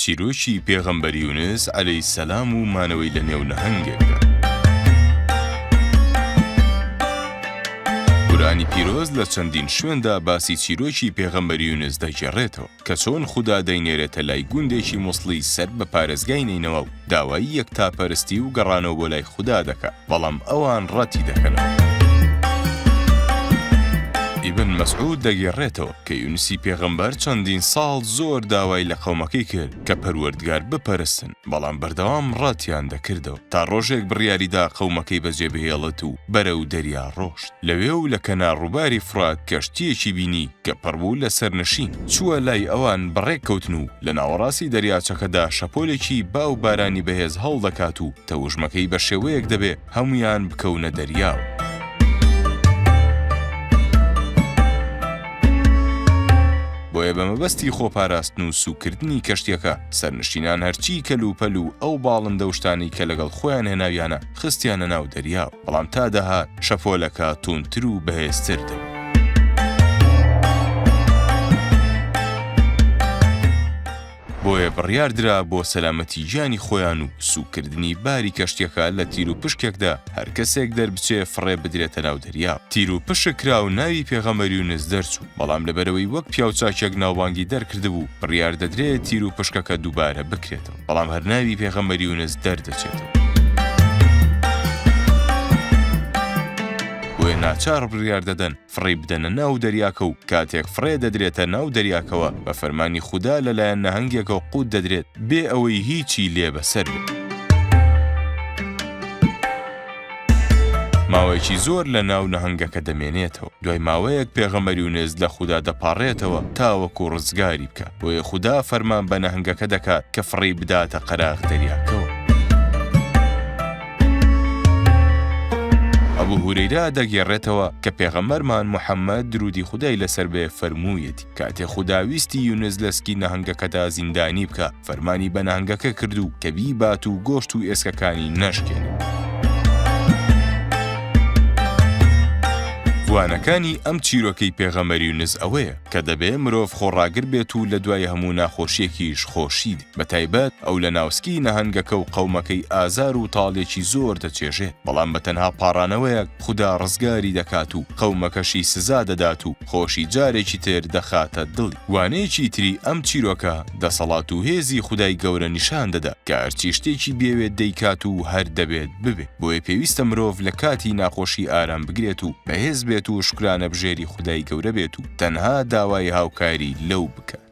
چیرۆکی پێغەمبەر یونس عەلەیهی سەلام و مانەوەی لە نێو نەهەنگێکدا. قورئانی پیرۆز لە چەندین شوێندا باسی چیرۆکی پێغەمبەر یونس دەگێڕێتەوە کە چۆن خودا دەینێرێتە لای گوندێکی مووسڵی سەر بە پارێزگای نینەوە و داوایی یەکتاپەرستی و گەڕانەوە بۆ لای خودا دەکات، بەڵام ئەوان ڕەتی دەکەنەوە. ئیبن مەسعود دەگێڕێتەوە کە یونسی پێغەمبەر چەندین ساڵ زۆر داوای لە قەومەکەی کرد کە پەروەردگار بپەرستن، بەڵام بەردەوام ڕاتیان دەکردەوە تا ڕۆژێک بڕیاریدا قەومەکەی بەجێبهێڵێت و بەرەو دەریا ڕۆشت. لەوێ و لە کەنار ڕووباری فرات کەشتیەکی بینی کە پڕبوو لە سەرنشین، چووە لای ئەوان بەڕێک کەوتن و لە ناوەڕاستی دەریاچەکەدا شەپۆلێکی باو بارانی بەهێز هەڵدەکات و تەوژمەکەی بە شێوەیەک دەبێ هەمویان بکەونە دەریاوە. بۆیە بە مەبەستی خۆپاراستن و سوکردنی کەشتیەکە سەرنشینان هەرچی کەلوپەل و ئەو باڵندە و شتانی کە لەگەڵ خۆیان هێناویانە خستیانە ناو دەریاوە، بەڵام تا دەهات شەپۆلەکە توندتر و بەهێزتر دەبوو. بۆیە بڕیاردرا بۆ سەلامەتی گیانی خۆیان و سوکردنی باری کەشتیەکە لە تیر و پشکێکدا هەر کەسێک دەربچێ فڕێ بدرێتە ناو دەریا. تیر و پشک کرا و ناوی پێغەمبەر یونس دەرچوو، بەڵام لەبەرەوەی وەک پیاوچاکێک ناوبانگی دەرکردبوو بڕیار دەدرێت تیر و پشکەکە دووبارە بکرێتەوە، بەڵام هەر ناوی پێغەمبەر یونس دەردەچێتەوە. بۆیە ناچار بڕیار دەدەن فڕێ بدەنە ناو دەریاکە و کاتێک فڕێ دەدرێتە ناو دەریاکەوە بە فەرمانی خودا لەلایەن نەهەنگێکە قوت دەدرێت بێ ئەوەی هیچی لێ بەسەر بێت. ماوەیەکی زۆر لە ناو نەهەنگەکە دەمێنێتەوە. دوای ماوەیەک پێغەمبەر یونس لە خودا دەپاڕێتەوە تاوەکو ڕزگاری بکات. بۆیە خودا فەرمان بە نەهەنگەکە دەکات کە فڕێ بداتە قەراغ دەریاکەوە. ئەبوو هورەیرە دەگێڕێتەوە کە پێغەمبەرمان موحەممەد درودی خودای لەسەر بێ فەرموویەتی کاتێ خوداویستی یونس لەسکی نەهەنگەکەدا زیندانی بکە فەرمانی بە نەهەنگەکە کردو کە بیبات و گۆشت و ئێسکەکانی نەشکێنێت. وانەکانی ئەم چیرۆکەی پێغەمبەر یونس ئەوەیە کە دەبێ مرۆڤ خۆڕاگر بێت و لە دوای هەموو ناخۆشیەکیش خۆشید، بەتایبەت ئەو لە ناوسکی نەهەنگەکە و قەومەکەی ئازار و تاڵێکی زۆر دەچێژێت، بەڵام بە تەنها پاڕانەوەیەک خودا ڕزگاری دەکات و قەومەکەشی سزا دەدات و خۆشی جارێکی تر دەخاتە دڵی. وانەیەکی تری ئەم چیرۆکە دەسەڵات و هێزی خودای گەورە نیشان دەدا کە هەرچی شتێکی بێوێت دەیکات و هەر دەبێت ببێت. بۆیە پێویستە مرۆڤ لە کاتی ناخۆشی ئارام بگرێت و بەهێز بێت و شکرانە بژێری خودای گەورە بێت و تەنها داوای هاوکاری لەو بکات.